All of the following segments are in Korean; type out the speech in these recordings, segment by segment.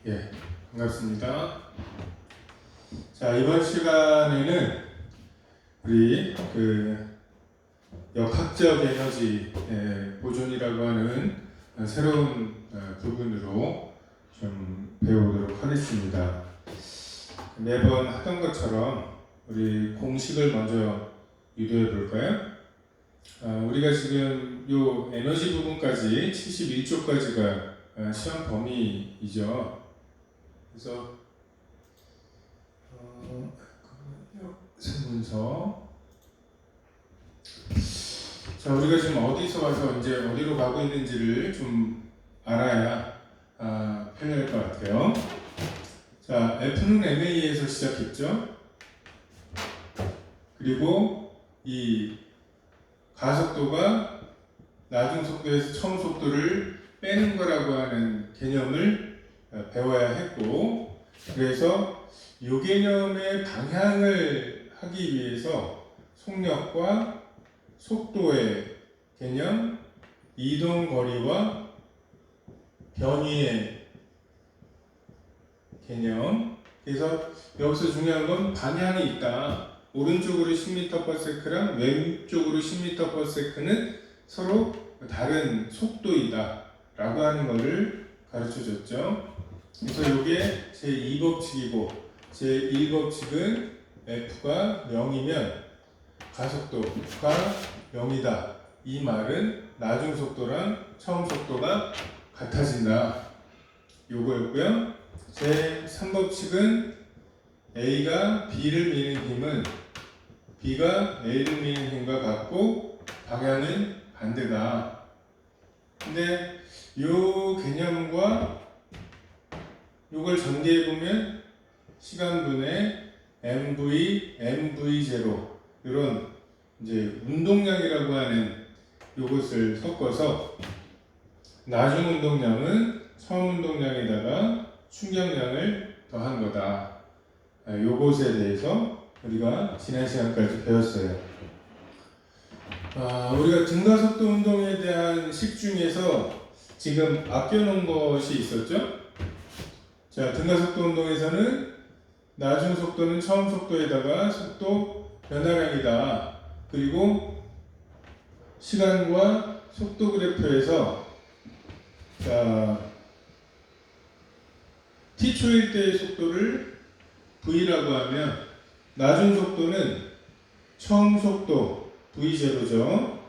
예, 반갑습니다. 자, 이번 시간에는 우리 역학적 에너지 보존이라고 하는 새로운 부분으로 좀 배워보도록 하겠습니다. 매번 하던 것처럼 우리 공식을 먼저 유도해 볼까요? 우리가 지금 요 에너지 부분까지 71조까지가 시험 범위이죠. 그래서 세문서. 자, 우리가 지금 어디서 와서 이제 어디로 가고 있는지를 좀 알아야 편할 것 같아요. 자, F는 MA에서 시작했죠. 그리고 이 가속도가 나중 속도에서 처음 속도를 빼는 거라고 하는 개념을 배워야 했고, 그래서 이 개념의 방향을 하기 위해서 속력과 속도의 개념, 이동 거리와 변위의 개념. 그래서 여기서 중요한 건 방향이 있다. 오른쪽으로 10m/s랑 왼쪽으로 10m/s는 서로 다른 속도이다 라고 하는 것을 가르쳐 줬죠. 그래서 이게 제2법칙이고 제1법칙은 F가 0이면 가속도가 0이다. 이 말은 나중 속도랑 처음 속도가 같아진다. 요거였고요. 제3법칙은 A가 B를 미는 힘은 B가 A를 미는 힘과 같고 방향은 반대다. 근데 요 개념과 요걸 전개해보면 시간분의 mv, mv0 이런 이제 운동량이라고 하는 요것을 섞어서 나중 운동량은 처음 운동량에다가 충격량을 더한 거다. 요것에 대해서 우리가 지난 시간까지 배웠어요. 우리가 등가속도 운동에 대한 식 중에서 지금 아껴놓은 것이 있었죠? 자, 등가속도 운동에서는 나중 속도는 처음 속도에다가 속도 변화량이다. 그리고 시간과 속도 그래프에서 자, t초일 때의 속도를 v라고 하면 나중 속도는 처음 속도 v0죠.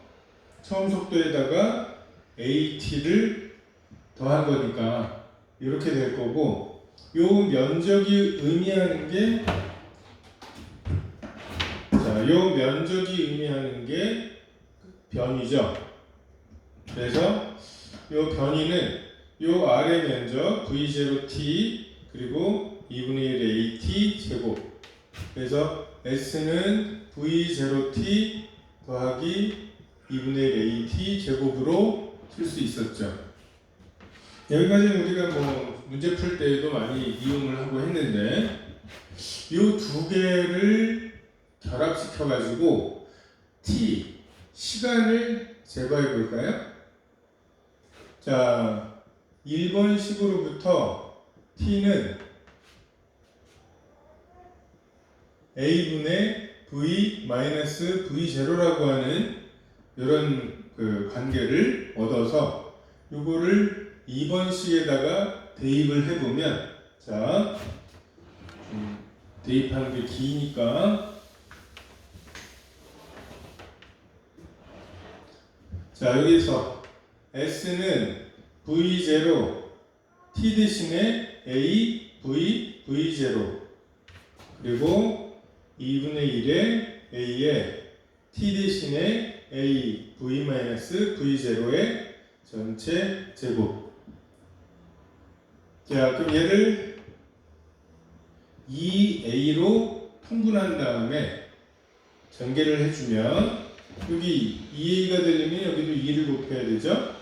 처음 속도에다가 at를 더한 거니까 이렇게 될 거고, 요 면적이 의미하는 게 요 면적이 의미하는 게 변위죠. 그래서 요 변위는 요 아래 면적 v0t 그리고 2분의 1 at 제곱. 그래서 s는 v0t 더하기 2분의 1 at 제곱으로 쓸 수 있었죠. 여기까지는 우리가 뭐 문제 풀 때에도 많이 이용을 하고 했는데, 이 두 개를 결합시켜 가지고 t 시간을 제거해 볼까요? 자, 1번 식으로부터 t는 a분의 v-v0라고 하는 이런 관계를 얻어서 요거를 2번 식에다가 대입을 해보면, 자, 대입하는 게 기니까, 자, 여기서 s는 v0 t 대신에 a v v0 그리고 2분의 1의 a에 t 대신에 a v-v0의 전체 제곱. 자, 그럼 얘를 2a로 통분한 다음에 전개를 해주면 여기 2a가 되려면 여기도 2를 곱해야 되죠.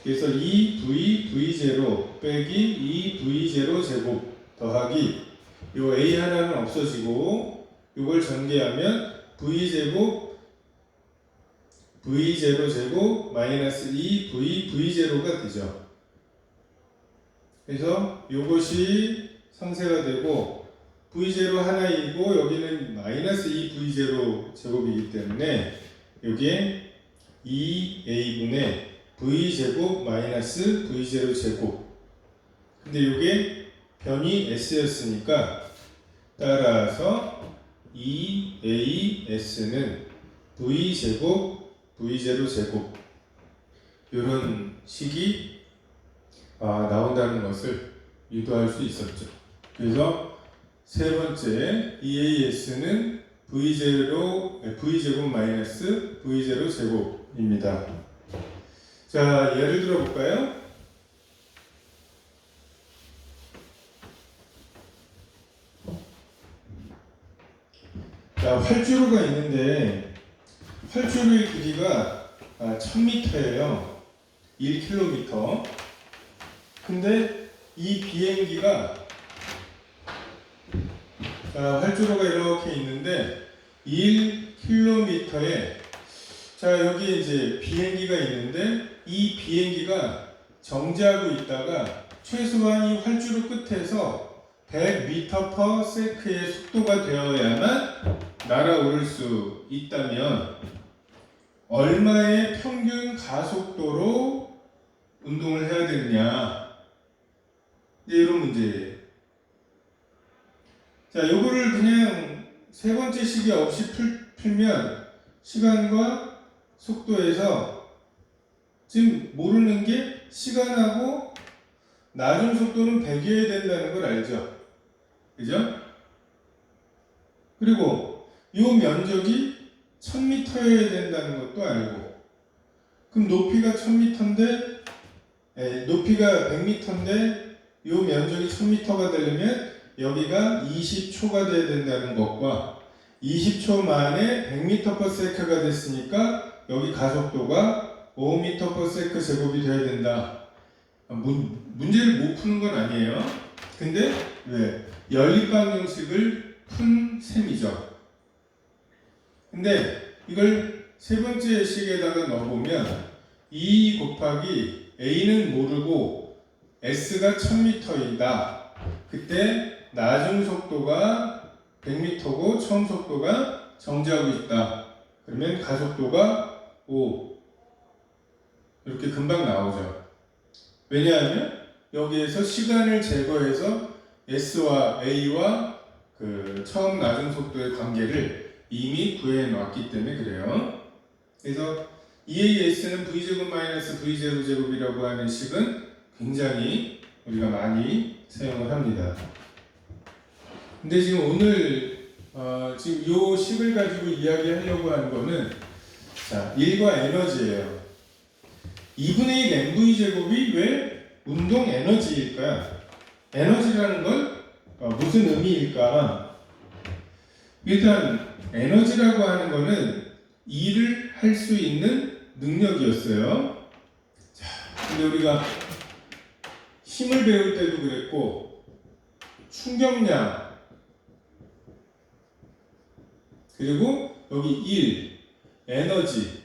그래서 2v v0 빼기 2v0 제곱 더하기 요 a 하나는 없어지고 요걸 전개하면 v제곱 v0 제곱 마이너스 2v v0가 되죠. 그래서 이것이 상쇄가 되고 V0 하나이고 여기는 마이너스 2V0 제곱이기 때문에 여기에 2A분의 V제곱 마이너스 V0 제곱. 근데 이게 변이 S였으니까 따라서 2AS는 V제곱 V0 제곱 이런 식이 나온다는 것을 유도할 수 있었죠. 그래서 세 번째 EAS는 V제곱 마이너스 V0 제곱입니다. 자, 예를 들어 볼까요? 자, 활주로가 있는데 활주로의 길이가 1000m예요. 1km. 근데 이 비행기가 활주로가 이렇게 있는데 1km에 자, 여기 이제 비행기가 있는데 이 비행기가 정지하고 있다가 최소한 이 활주로 끝에서 100m/s의 속도가 되어야만 날아오를 수 있다면 얼마의 평균 가속도로 운동을 해야 되느냐, 이런 문제예요. 자, 요거를 그냥 세 번째 식이 없이 풀면 시간과 속도에서 지금 모르는 게 시간하고 나중 속도는 100이어야 된다는 걸 알죠? 그죠? 그리고 이 면적이 1000m여야 된다는 것도 알고, 그럼 높이가 1000m인데 높이가 100m인데 이 면적이 1000m가 되려면 여기가 20초가 돼야 된다는 것과 20초 만에 100m/s가 됐으니까 여기 가속도가 5m/s 제곱이 돼야 된다. 문제를 못 푸는 건 아니에요. 근데 왜? 연립방정식을 푼 셈이죠. 근데 이걸 세 번째 식에다가 넣어보면 2 곱하기 A는 모르고 S가 1000m이다. 그때 나중 속도가 100m고 처음 속도가 정지하고 있다. 그러면 가속도가 5. 이렇게 금방 나오죠. 왜냐하면 여기에서 시간을 제거해서 S와 A와 그 처음 나중 속도의 관계를 이미 구해 놨기 때문에 그래요. 그래서 EAS는 V제곱 마이너스 V0 제곱이라고 하는 식은 굉장히 우리가 많이 사용을 합니다. 근데 지금 오늘 지금 이 식을 가지고 이야기하려고 하는 거는 자, 1과 에너지예요. 2분의 1 mv 제곱이 왜 운동 에너지일까요? 에너지라는 건 무슨 의미일까? 일단 에너지라고 하는 거는 일을 할 수 있는 능력이었어요. 자, 근데 우리가 힘을 배울 때도 그랬고 충격량 그리고 여기 일, 에너지,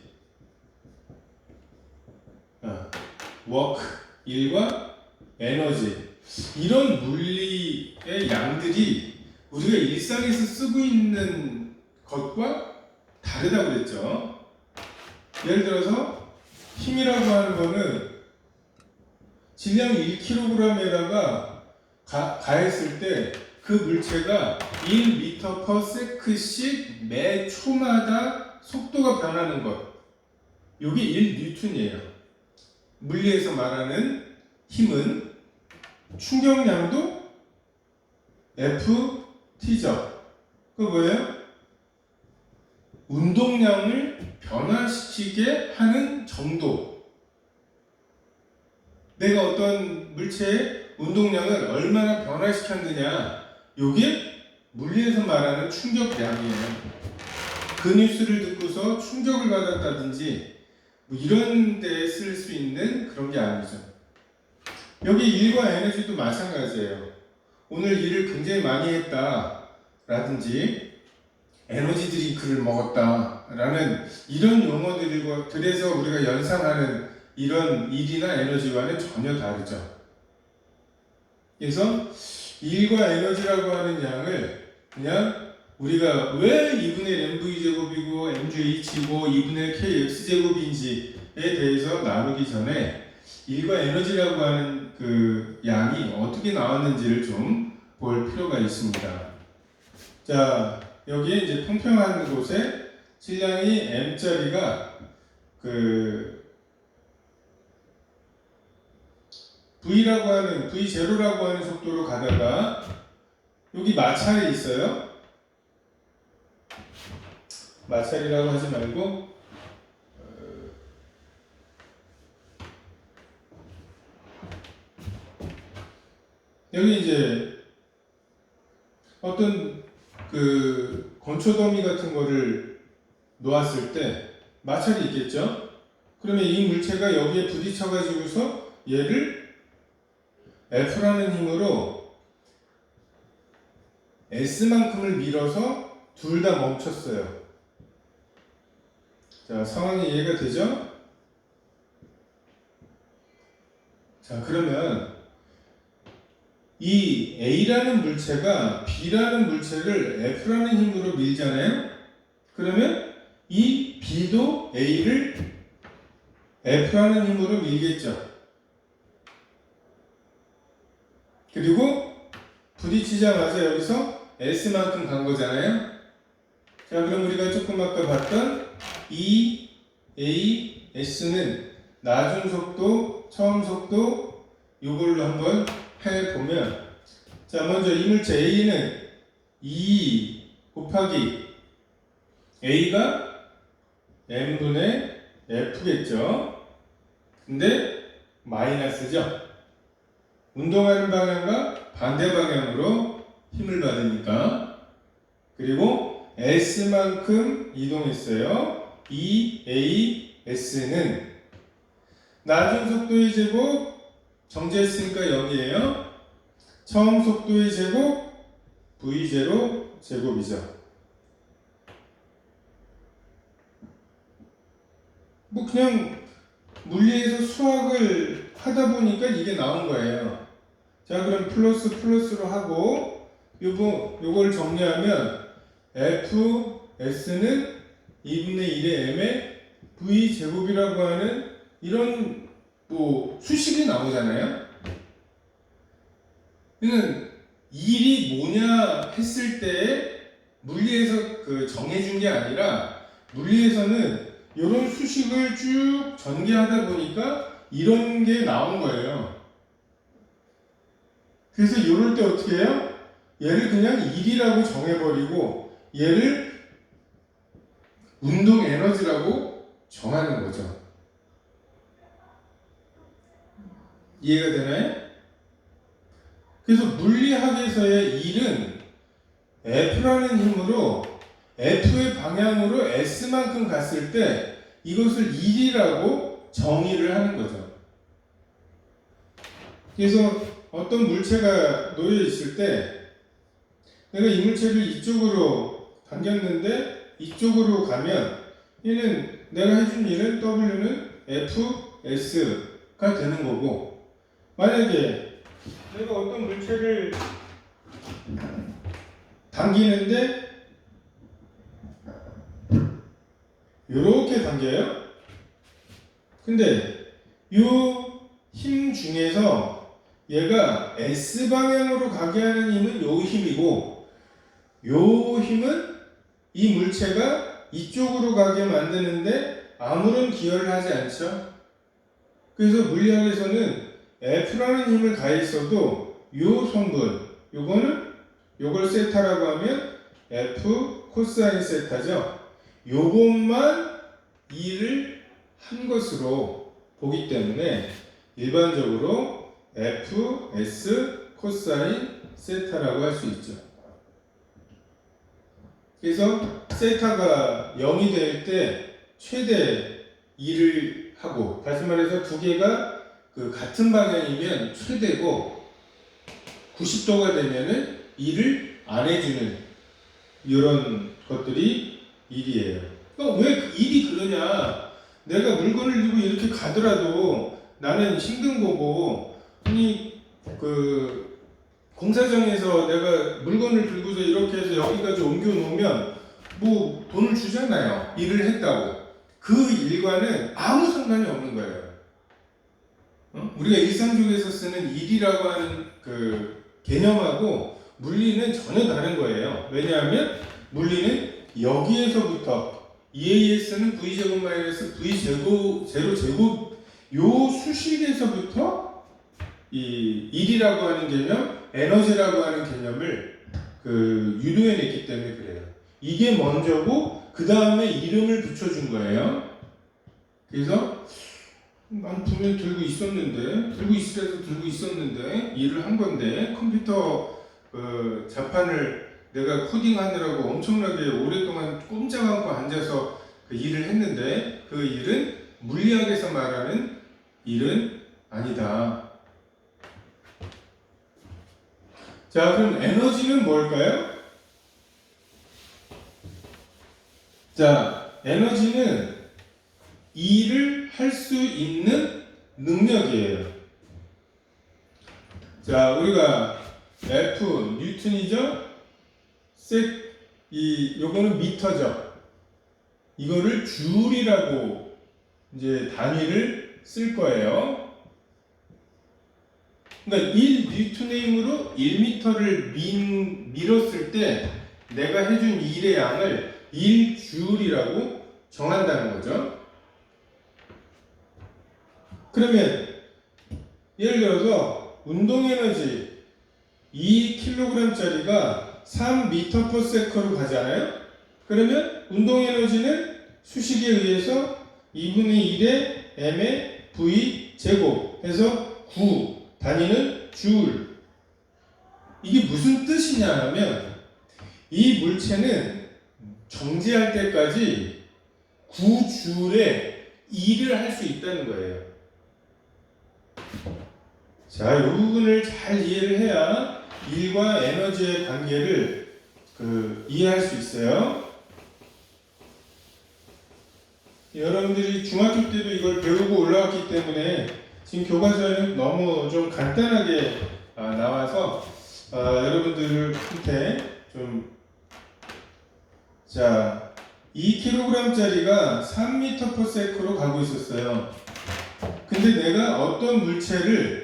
워크, 일과 에너지, 이런 물리의 양들이 우리가 일상에서 쓰고 있는 것과 다르다고 그랬죠. 예를 들어서 힘이라고 하는 거는 질량 1kg에다가 가했을 때 그 물체가 1m/s씩 매 초마다 속도가 변하는 것, 이게 1N이에요. 물리에서 말하는 힘은 충격량도 FT죠. 그거 뭐예요? 운동량을 변화시키게 하는 정도. 내가 어떤 물체의 운동량을 얼마나 변화시켰느냐, 이게 물리에서 말하는 충격량이에요. 그 뉴스를 듣고서 충격을 받았다든지 뭐 이런 데 쓸 수 있는 그런 게 아니죠. 여기 일과 에너지도 마찬가지예요. 오늘 일을 굉장히 많이 했다 라든지 에너지 드링크를 먹었다 라는 이런 용어들에서 우리가 연상하는 이런 일이나 에너지와는 전혀 다르죠. 그래서 일과 에너지라고 하는 양을 그냥 우리가 왜 2분의 mv제곱이고 mgh고 2분의 kx제곱인지에 대해서 나누기 전에 일과 에너지라고 하는 그 양이 어떻게 나왔는지를 좀 볼 필요가 있습니다. 자, 여기에 이제 평평한 곳에 질량이 m짜리가 그 v라고 하는 v0라고 하는 속도로 가다가 여기 마찰이 있어요. 마찰이라고 하지 말고 여기 이제 어떤 그 건초 더미 같은 거를 놓았을 때 마찰이 있겠죠? 그러면 이 물체가 여기에 부딪혀 가지고서 얘를 F라는 힘으로 S만큼을 밀어서 둘 다 멈췄어요. 자, 상황이 이해가 되죠? 자, 그러면 이 A라는 물체가 B라는 물체를 F라는 힘으로 밀잖아요? 그러면 이 B도 A를 F라는 힘으로 밀겠죠. 그리고 부딪히자마자 여기서 S만큼 간 거잖아요? 자, 그럼 우리가 조금 아까 봤던 E, A, S는 나중 속도, 처음 속도 이걸로 한번 해보면 자, 먼저 이 물체 A는 2 곱하기 A가 M분의 F겠죠? 근데 마이너스죠? 운동하는 방향과 반대 방향으로 힘을 받으니까. 그리고 S만큼 이동했어요. EAS는 나중 속도의 제곱 정제했으니까 0이에요. 처음 속도의 제곱 V0 제곱이죠. 뭐 그냥 물리에서 수학을 하다 보니까 이게 나온 거예요. 자, 그럼 플러스 플러스로 하고 요걸 정리하면 Fs는 2분의 1의 m의 V제곱이라고 하는 이런 뭐 수식이 나오잖아요. 이는 일이 뭐냐 했을 때 물리에서 그 정해준 게 아니라 물리에서는 이런 수식을 쭉 전개하다 보니까 이런 게 나온 거예요. 그래서 이럴 때 어떻게 해요? 얘를 그냥 1이라고 정해버리고 얘를 운동 에너지라고 정하는 거죠. 이해가 되나요? 그래서 물리학에서의 1은 F라는 힘으로 F의 방향으로 S만큼 갔을 때 이것을 1이라고 정의를 하는 거죠. 그래서 어떤 물체가 놓여 있을 때 내가 이 물체를 이쪽으로 당겼는데 이쪽으로 가면 얘는 내가 해준 일은 W는 FS가 되는 거고, 만약에 내가 어떤 물체를 당기는데 이렇게 당겨요. 근데 이 힘 중에서 얘가 S방향으로 가게 하는 힘은 요 힘이고, 요 힘은 이 물체가 이쪽으로 가게 만드는데 아무런 기여를 하지 않죠. 그래서 물리학에서는 F라는 힘을 가했어도 요 성분, 요걸 세타라고 하면 F 코사인 세타죠. 요것만 2를 한 것으로 보기 때문에 일반적으로 F, S 코사인 세타라고 할 수 있죠. 그래서 세타가 0이 될 때 최대 2를 하고, 다시 말해서 두 개가 그 같은 방향이면 최대고 90도가 되면은 2를 안 해주는 이런 것들이 1이에요. 그러니까 왜 1이 그러냐? 내가 물건을 들고 이렇게 가더라도 나는 힘든 거고, 아니 그 공사장에서 내가 물건을 들고서 이렇게 해서 여기까지 옮겨 놓으면 뭐 돈을 주잖아요. 일을 했다고. 그 일과는 아무 상관이 없는 거예요. 우리가 일상 속에서 쓰는 일이라고 하는 그 개념하고 물리는 전혀 다른 거예요. 왜냐하면 물리는 여기에서부터 EAS는 V제곱 마이너스 V제곱 제로 제곱 요 수식에서부터 이 일이라고 하는 개념, 에너지라고 하는 개념을 그 유도해냈기 때문에 그래요. 이게 먼저고 그 다음에 이름을 붙여준 거예요. 그래서 난 분명히 들고 있었는데 일을 한 건데 컴퓨터 자판을 내가 코딩하느라고 엄청나게 오랫동안 꼼짝 않고 앉아서 그 일을 했는데 그 일은 물리학에서 말하는 일은 아니다. 자, 그럼 에너지는 뭘까요? 자, 에너지는 일을 할 수 있는 능력이에요. 자, 우리가 F 뉴턴이죠? 요거는 미터죠. 이거를 줄이라고 이제 단위를 쓸 거예요. 그러니까 1 뉴턴의 힘으로 1미터를 밀었을 때 내가 해준 일의 양을 1줄이라고 정한다는 거죠. 그러면 예를 들어서 운동 에너지 2kg짜리가 3m/s로 가잖아요. 그러면 운동 에너지는 수식에 의해서 2분의 1의 m의 v 제곱 해서 9 단위는 줄. 이게 무슨 뜻이냐 하면 이 물체는 정지할 때까지 9줄의 일을 할 수 있다는 거예요. 자, 이 부분을 잘 이해를 해야 일과 에너지의 관계를 이해할 수 있어요. 여러분들이 중학교 때도 이걸 배우고 올라왔기 때문에 지금 교과서에는 너무 좀 간단하게 나와서 여러분들한테 좀 자, 2kg짜리가 3m/s로 가고 있었어요. 근데 내가 어떤 물체를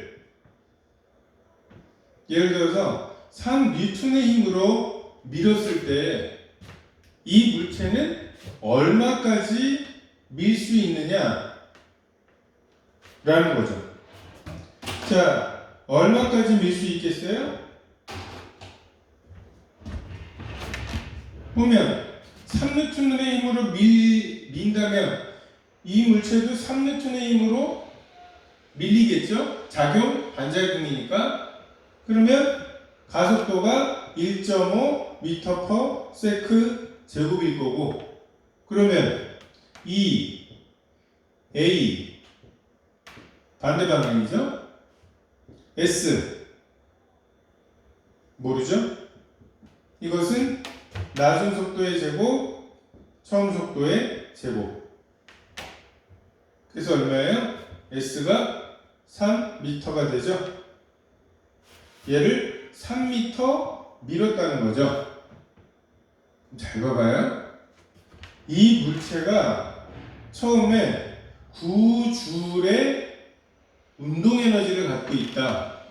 예를 들어서 3뉴턴의 힘으로 밀었을 때 이 물체는 얼마까지 밀 수 있느냐 라는 거죠. 자, 얼마까지 밀 수 있겠어요? 보면 3뉴턴의 힘으로 민다면 이 물체도 3뉴턴의 힘으로 밀리겠죠? 작용, 반작용이니까. 그러면 가속도가 1.5m/s 제곱일 거고, 그러면 E, A 반대 방향이죠? S 모르죠? 이것은 낮은 속도의 제곱, 처음 속도의 제곱. 그래서 얼마예요? S가 3m가 되죠? 얘를 3m 밀었다는 거죠. 잘 봐봐요. 이 물체가 처음에 9줄의 운동 에너지를 갖고 있다.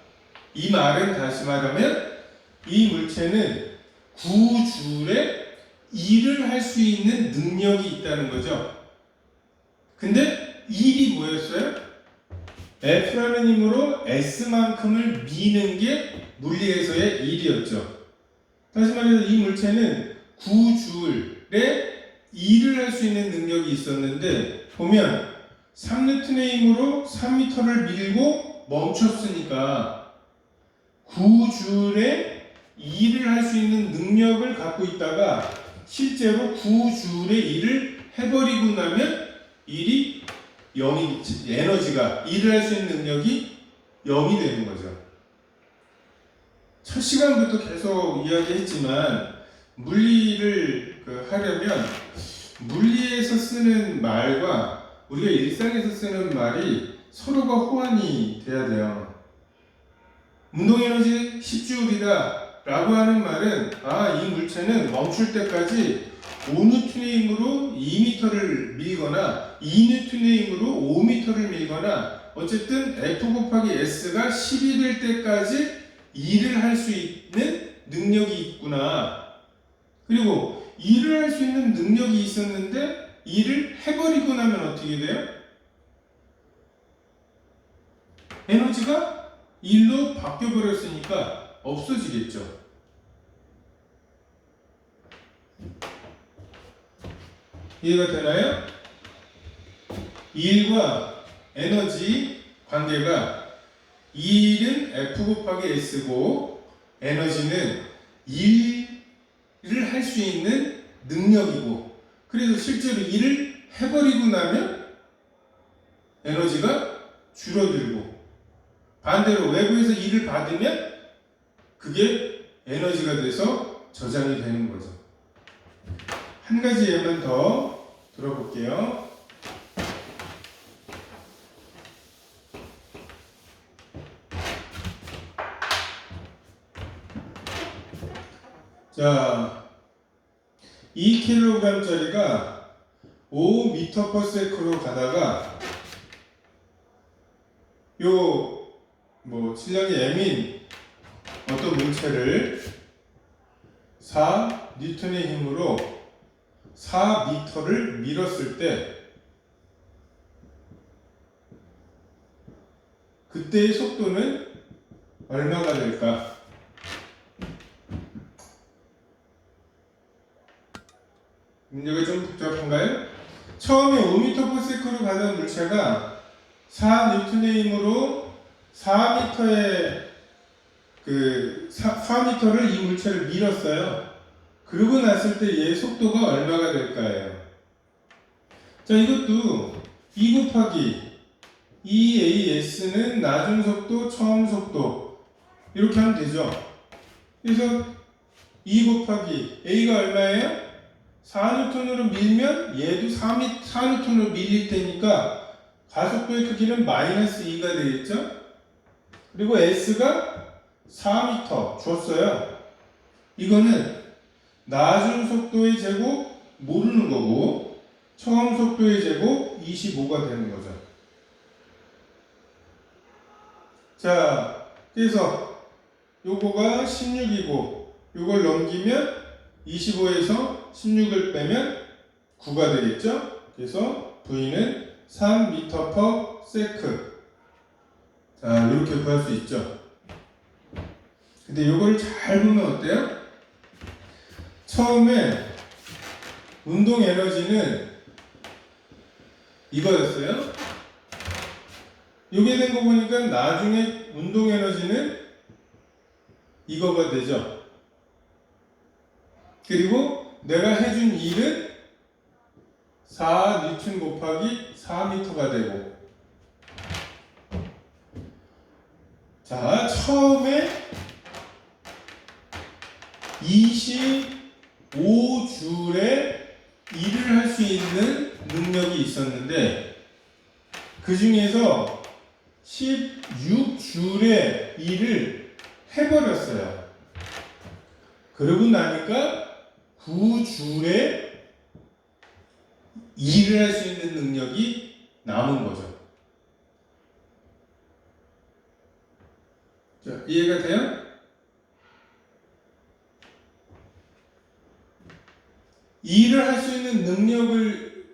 이 말은 다시 말하면 이 물체는 9줄의 일을 할 수 있는 능력이 있다는 거죠. 근데 일이 뭐였어요? F라는 힘으로 S만큼을 미는 게 물리에서의 일이었죠. 다시 말해서 이 물체는 9줄의 일을 할 수 있는 능력이 있었는데, 보면 3뉴턴의 힘으로 3m를 밀고 멈췄으니까 9줄의 일을 할 수 있는 능력을 갖고 있다가 실제로 9줄의 일을 해버리고 나면 일이 0이, 에너지가 일을 할 수 있는 능력이 0이 되는 거죠. 첫 시간부터 계속 이야기했지만 물리를 하려면 물리에서 쓰는 말과 우리가 일상에서 쓰는 말이 서로가 호환이 돼야 돼요. 운동에너지 10J이다 라고 하는 말은 이 물체는 멈출 때까지 5N의 힘으로 2m를 밀거나 2N의 힘으로 5m를 밀거나 어쨌든 F 곱하기 S가 10이 될 때까지 일을 할 수 있는 능력이 있구나. 그리고 일을 할 수 있는 능력이 있었는데 일을 해버리고 나면 어떻게 돼요? 에너지가 일로 바뀌어버렸으니까 없어지겠죠. 이해가 되나요? 일과 에너지 관계가 일은 F 곱하기 S고 에너지는 일을 할 수 있는 능력이고 그래서 실제로 일을 해버리고 나면 에너지가 줄어들고 반대로 외부에서 일을 받으면 그게 에너지가 돼서 저장이 되는 거죠. 한 가지 예만 더 들어볼게요. 자, 2kg짜리가 5m/s로 가다가 질량이 m인 어떤 물체를 4N의 힘으로 4m를 밀었을 때 그때의 속도는 얼마가 될까? 문제가 좀 복잡한가요? 처음에 5m/s로 가던 물체가 4N의 힘으로 4m의 4m를 이 물체를 밀었어요. 그러고 났을 때 얘의 속도가 얼마가 될까요? 자, 이것도 2 곱하기 2AS는 나중 속도, 처음 속도 이렇게 하면 되죠. 그래서 2 곱하기 A가 얼마예요? 4N으로 밀면 얘도 4N으로 밀릴 테니까 가속도의 크기는 마이너스 2가 되겠죠? 그리고 S가 4m 줬어요. 이거는 나중 속도의 제곱 모르는 거고 처음 속도의 제곱 25가 되는 거죠. 자, 그래서 요거가 16이고 요걸 넘기면 25에서 16을 빼면 9가 되겠죠? 그래서 V는 3m/s. 자, 이렇게 구할 수 있죠. 근데 요걸 잘 보면 어때요? 처음에 운동 에너지는 이거였어요. 요게 된 거 보니까 나중에 운동 에너지는 이거가 되죠. 그리고 내가 해준 일은 4N 곱하기 4m가 되고 자, 처음에 25줄의 일을 할 수 있는 능력이 있었는데 그 중에서 16줄의 일을 해버렸어요. 그러고 나니까 9줄의 일을 할 수 있는 능력이 남은 거죠. 자, 이해가 돼요? 일을 할 수 있는 능력을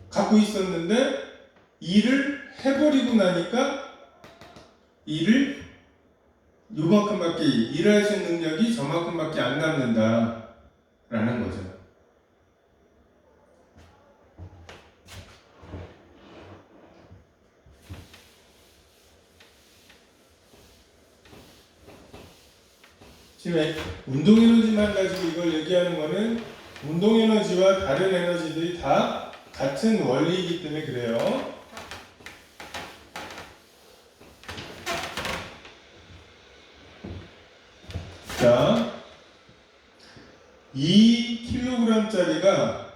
갖고 있었는데 일을 해버리고 나니까 일을 요만큼밖에 일을 할 수 있는 능력이 저만큼밖에 안 남는다 라는 거죠. 지금 운동에너지만 가지고 이걸 얘기하는 거는 운동에너지와 다른 에너지들이 다 같은 원리이기 때문에 그래요. 자, 2kg짜리가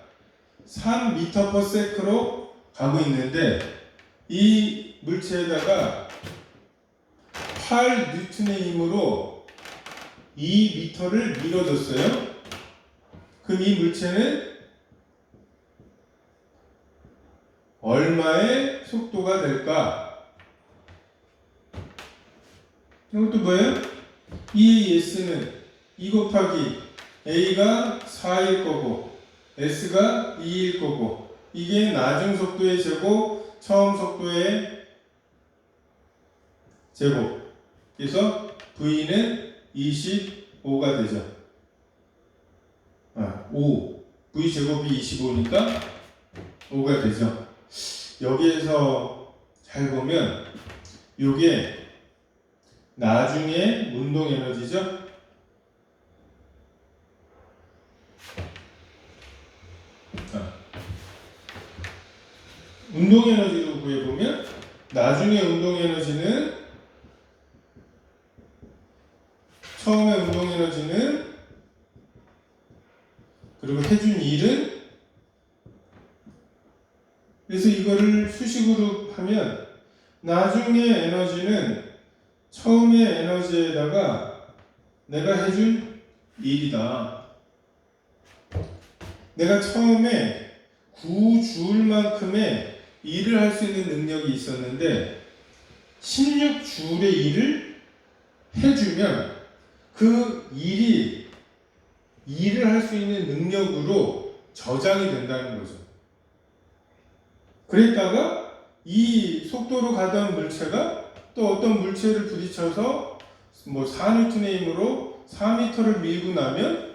3m/s로 가고 있는데 이 물체에다가 8N의 힘으로 2m를 밀어줬어요. 그럼 이 물체는 얼마의 속도가 될까? 이것도 뭐예요? 이 S는 2 곱하기 A가 4일 거고 S가 2일 거고, 이게 나중 속도의 제곱, 처음 속도의 제곱. 그래서 V는 25가 되죠. 5. V 제곱이 25니까 5가 되죠. 여기에서 잘 보면 이게 나중에 운동 에너지죠. 운동 에너지로 구해보면 나중에 운동 에너지는, 처음에 운동 에너지는, 그리고 해준 일은, 그래서 이거를 수식으로 하면 나중에 에너지는 처음의 에너지에다가 내가 해준 일이다. 내가 처음에 9줄만큼의 일을 할 수 있는 능력이 있었는데 16줄의 일을 해주면 그 일을 할 수 있는 능력으로 저장이 된다는 거죠. 그랬다가 이 속도로 가던 물체가 또 어떤 물체를 부딪혀서 4N의 힘으로 4m를 밀고 나면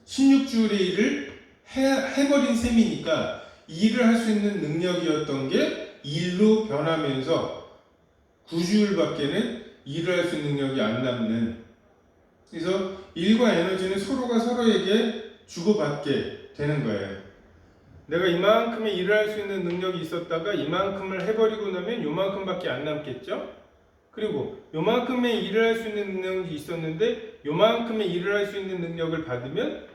16줄의 일을 해버린 셈이니까 일을 할 수 있는 능력이었던 게 일로 변하면서 9줄밖에는 일을 할 수 있는 능력이 안 남는. 그래서 일과 에너지는 서로가 서로에게 주고받게 되는 거예요. 내가 이만큼의 일을 할 수 있는 능력이 있었다가 이만큼을 해버리고 나면 요만큼밖에 안 남겠죠? 그리고 요만큼의 일을 할 수 있는 능력이 있었는데 요만큼의 일을 할 수 있는 능력을 받으면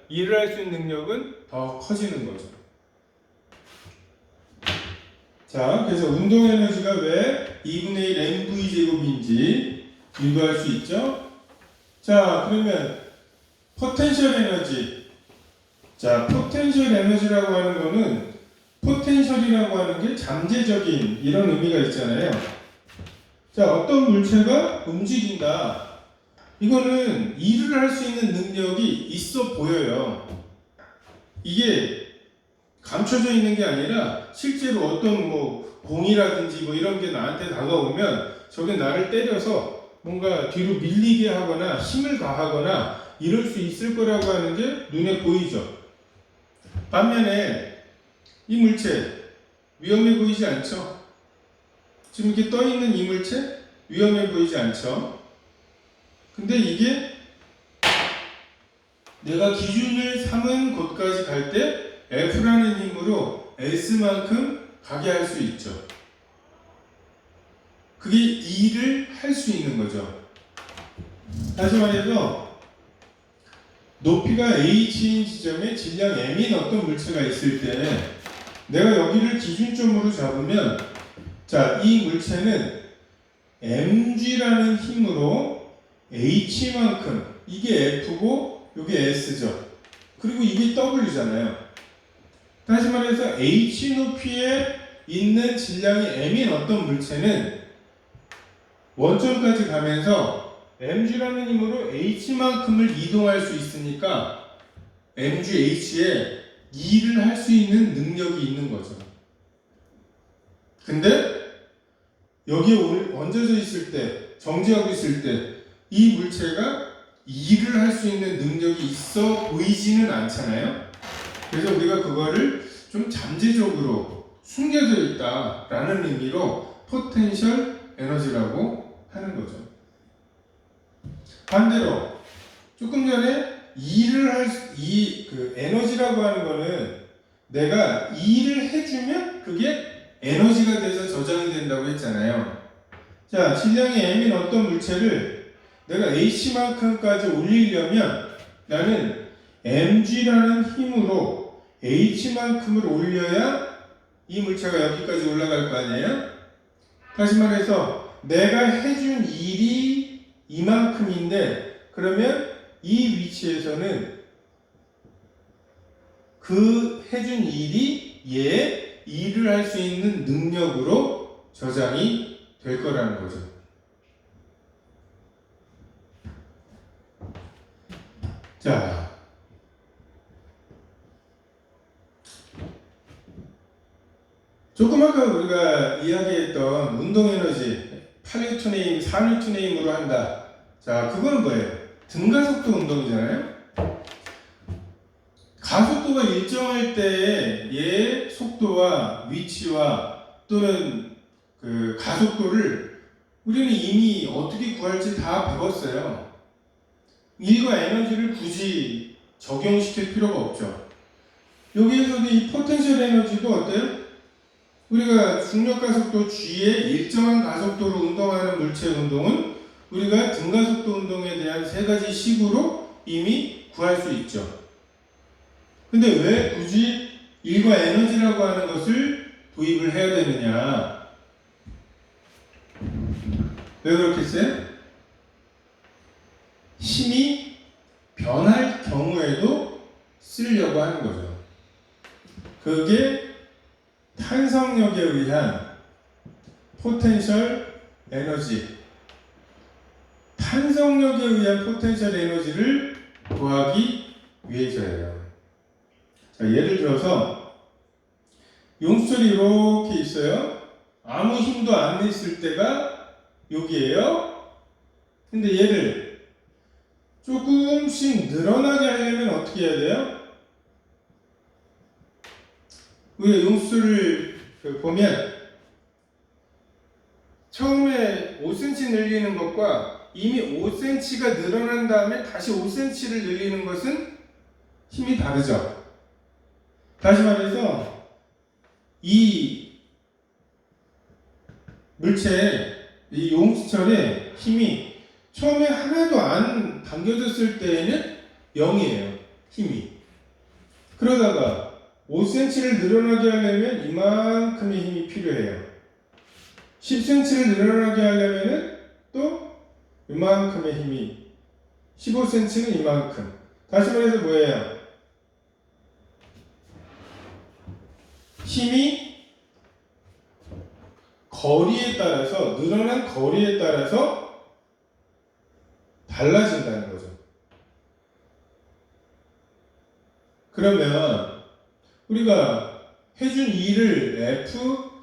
일을 할 수 있는 능력은 더 커지는 거죠. 자, 그래서 운동 에너지가 왜 2분의 1 mv 제곱인지 유도할 수 있죠. 자, 그러면 포텐셜 에너지. 자, 포텐셜 에너지라고 하는 거는, 포텐셜이라고 하는 게 잠재적인 이런 의미가 있잖아요. 자, 어떤 물체가 움직인다. 이거는 일을 할 수 있는 능력이 있어 보여요. 이게 감춰져 있는 게 아니라 실제로 어떤 공이라든지 이런 게 나한테 다가오면 저게 나를 때려서 뭔가 뒤로 밀리게 하거나 힘을 가하거나 이럴 수 있을 거라고 하는 게 눈에 보이죠. 반면에 이 물체 위험해 보이지 않죠? 지금 이렇게 떠 있는 이 물체 위험해 보이지 않죠? 근데 이게 내가 기준을 삼은 곳까지 갈 때 F라는 힘으로 S만큼 가게 할 수 있죠. 그게 일을 할 수 있는 거죠. 다시 말해서 높이가 H인 지점에 질량 M인 어떤 물체가 있을 때 내가 여기를 기준점으로 잡으면, 자, 이 물체는 mg라는 힘으로 h만큼, 이게 F고 이게 S죠. 그리고 이게 W잖아요. 다시 말해서 h 높이에 있는 질량이 m인 어떤 물체는 원점까지 가면서 mg라는 힘으로 h만큼을 이동할 수 있으니까 mgh에 일을 할 수 있는 능력이 있는 거죠. 근데 여기에 얹어져 있을 때, 정지하고 있을 때 이 물체가 일을 할 수 있는 능력이 있어 보이지는 않잖아요. 그래서 우리가 그거를 좀 잠재적으로 숨겨져 있다라는 의미로 포텐셜 에너지라고 하는 거죠. 반대로 조금 전에 에너지라고 하는 거는 내가 일을 해주면 그게 에너지가 돼서 저장이 된다고 했잖아요. 자, 질량이 m인 어떤 물체를 내가 h만큼까지 올리려면 나는 mg라는 힘으로 h만큼을 올려야 이 물체가 여기까지 올라갈 거 아니에요? 다시 말해서 내가 해준 일이 이만큼인데 그러면 이 위치에서는 그 해준 일이 얘 일을 할 수 있는 능력으로 저장이 될 거라는 거죠. 자, 조금 아까 우리가 이야기했던 운동에너지 8뉴턴의 힘, 4뉴턴의 힘으로 한다. 자, 그건 뭐예요? 등가속도 운동이잖아요. 가속도가 일정할 때의 얘 속도와 위치와 또는 그 가속도를 우리는 이미 어떻게 구할지 다 배웠어요. 일과 에너지를 굳이 적용시킬 필요가 없죠. 여기에서도 이 포텐셜 에너지도 어때요? 우리가 중력 가속도 G의 일정한 가속도로 운동하는 물체 운동은 우리가 등가속도 운동에 대한 세 가지 식으로 이미 구할 수 있죠. 근데 왜 굳이 일과 에너지라고 하는 것을 도입을 해야 되느냐? 왜 그렇겠어요? 힘이 변할 경우에도 쓰려고 하는 거죠. 그게 탄성력에 의한 포텐셜 에너지. 탄성력에 의한 포텐셜 에너지를 구하기 위해서예요. 자, 예를 들어서 용수철이 이렇게 있어요. 아무 힘도 안 냈을 때가 여기에요. 근데 얘를 조금씩 늘어나게 하려면 어떻게 해야 돼요? 우리가 용수철을 보면 처음에 5cm 늘리는 것과 이미 5cm가 늘어난 다음에 다시 5cm를 늘리는 것은 힘이 다르죠. 다시 말해서 이 물체, 이 용수철의 힘이 처음에 하나도 안 당겨졌을 때에는 0이에요. 힘이. 그러다가 5cm를 늘어나게 하려면 이만큼의 힘이 필요해요. 10cm를 늘어나게 하려면 또 이만큼의 힘이, 15cm는 이만큼. 다시 말해서 뭐예요? 힘이 거리에 따라서, 늘어난 거리에 따라서 달라진다는 거죠. 그러면 우리가 해준 일을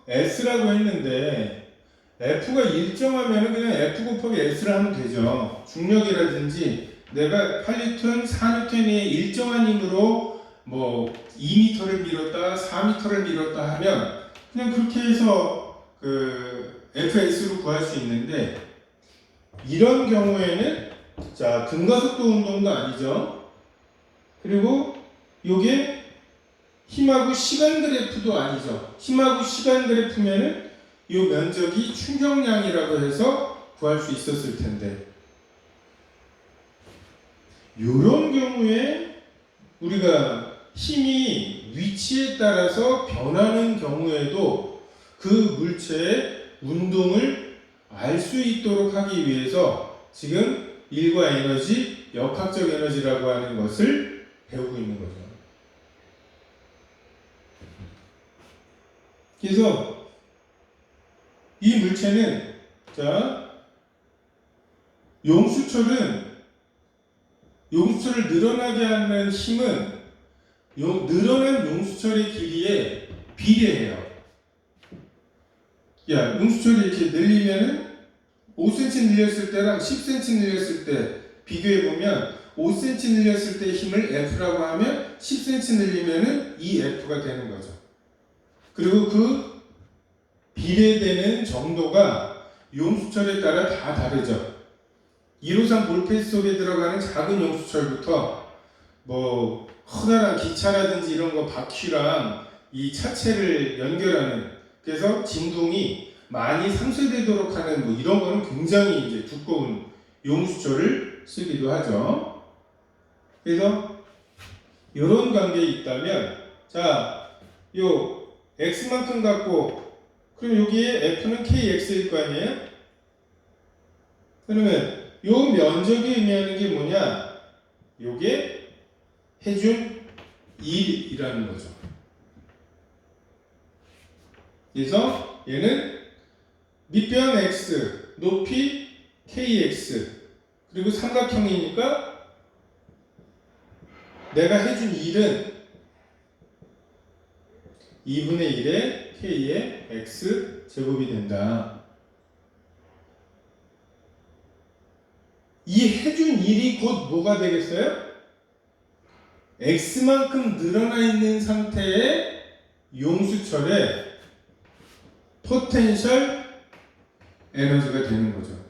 Fs라고 했는데 F가 일정하면 그냥 F 곱하기 S를 하면 되죠. 중력이라든지 내가 8뉴턴, 4뉴턴의 일정한 힘으로 뭐 2m를 밀었다, 4m를 밀었다 하면 그냥 그렇게 해서 그 FS로 구할 수 있는데 이런 경우에는 자, 등가속도 운동도 아니죠. 그리고 요게 힘하고 시간 그래프도 아니죠. 힘하고 시간 그래프면은 이 면적이 충격량이라고 해서 구할 수 있었을 텐데 이런 경우에 우리가 힘이 위치에 따라서 변하는 경우에도 그 물체의 운동을 알 수 있도록 하기 위해서 지금 일과 에너지, 역학적 에너지라고 하는 것을 배우고 있는 거죠. 그래서 이 물체는 자 용수철을 늘어나게 하는 힘은 늘어난 용수철의 길이에 비례해요. 야, 용수철이 이렇게 늘리면은 5cm 늘렸을 때랑 10cm 늘렸을 때 비교해보면 5cm 늘렸을 때 힘을 F라고 하면 10cm 늘리면은 2F가 되는 거죠. 그리고 그 비례되는 정도가 용수철에 따라 다 다르죠. 1호선 볼페이스 속에 들어가는 작은 용수철부터 뭐 커다란 기차라든지 이런 거 바퀴랑 이 차체를 연결하는 그래서 진동이 많이 상쇄되도록 하는 뭐 이런 거는 굉장히 이제 두꺼운 용수철을 쓰기도 하죠. 그래서 이런 관계에 있다면 자, 요 x만큼 갖고 그럼 여기에 f는 kx일 거 아니에요? 그러면 요 면적이 의미하는 게 뭐냐? 요게 해준 1이라는 거죠. 그래서 얘는 밑변 x, 높이 kx, 그리고 삼각형이니까 내가 해준 1은 2분의 1의 k의 x 제곱이 된다. 이 해준 1이 곧 뭐가 되겠어요? x만큼 늘어나 있는 상태의 용수철의 포텐셜 에너지가 되는 거죠.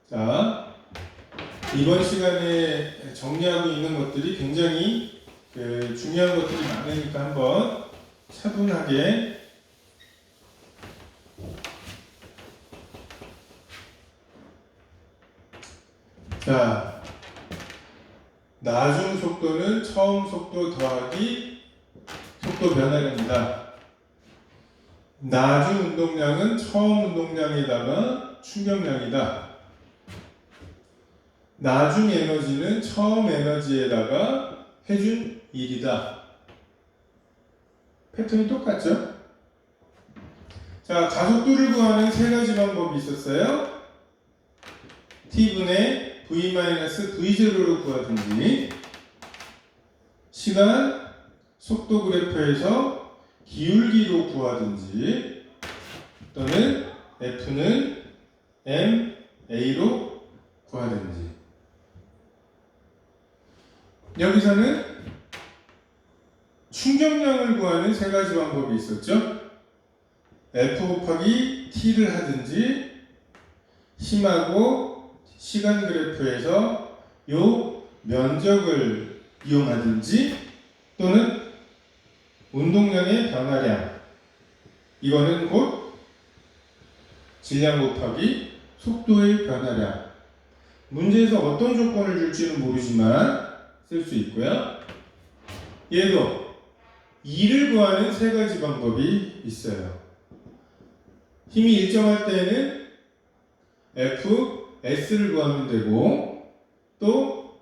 자, 이번 시간에 정리하고 있는 것들이 굉장히 중요한 것들이 많으니까 한번 차분하게 자, 나중 속도는 처음 속도 더하기 속도 변화량이다. 나중 운동량은 처음 운동량에다가 충격량이다. 나중 에너지는 처음 에너지에다가 해준 1이다. 패턴이 똑같죠? 자, 가속도를 구하는 세 가지 방법이 있었어요. t분의 v-v0로 구하든지, 시간, 속도 그래프에서 기울기로 구하든지, 또는 f는 ma로 구하든지. 여기서는 충격량을 구하는 세 가지 방법이 있었죠. F 곱하기 T를 하든지, 힘하고 시간 그래프에서 요 면적을 이용하든지, 또는 운동량의 변화량, 이거는 곧 질량 곱하기 속도의 변화량. 문제에서 어떤 조건을 줄지는 모르지만 쓸 수 있고요. 얘도 2를 구하는 세 가지 방법이 있어요. 힘이 일정할 때에는 F, S를 구하면 되고, 또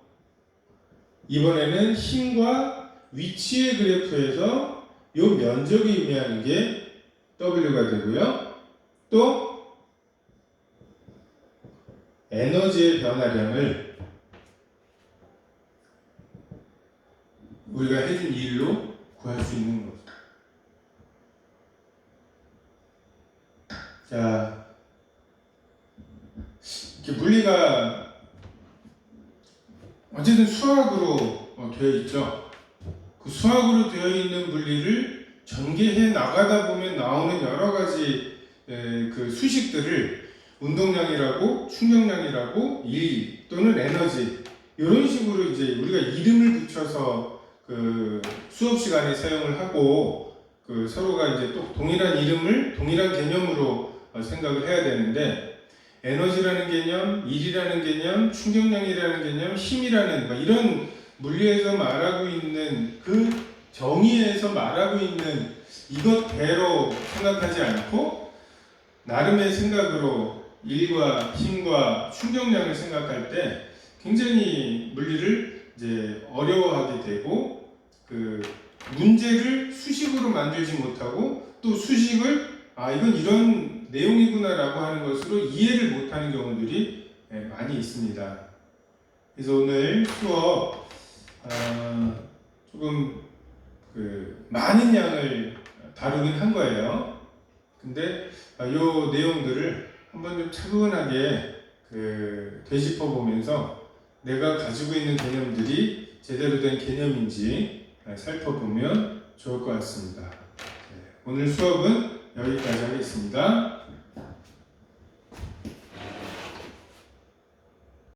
이번에는 힘과 위치의 그래프에서 이 면적이 의미하는 게 W가 되고요. 또 에너지의 변화량을 우리가 해준 1로 구할 수 있는 거죠. 자, 이렇게 물리가 어쨌든 수학으로 되어 있죠. 그 수학으로 되어 있는 물리를 전개해 나가다 보면 나오는 여러 가지 그 수식들을 운동량이라고, 충격량이라고, 일 또는 에너지, 이런 식으로 이제 우리가 이름을 붙여서 그 수업 시간에 사용을 하고, 그 서로가 이제 또 동일한 이름을 동일한 개념으로 생각을 해야 되는데, 에너지라는 개념, 일이라는 개념, 충격량이라는 개념, 힘이라는 이런 물리에서 말하고 있는 그 정의에서 말하고 있는 이것대로 생각하지 않고 나름의 생각으로 일과 힘과 충격량을 생각할 때 굉장히 물리를 이제 어려워하게 되고, 그 문제를 수식으로 만들지 못하고 또 수식을 이건 이런 내용이구나라고 하는 것으로 이해를 못하는 경우들이 많이 있습니다. 그래서 오늘 수업 조금 많은 양을 다루긴 한 거예요. 근데 이 내용들을 한번 좀 차분하게 되짚어 보면서 내가 가지고 있는 개념들이 제대로 된 개념인지 살펴보면 좋을 것 같습니다. 오늘 수업은 여기까지 하겠습니다.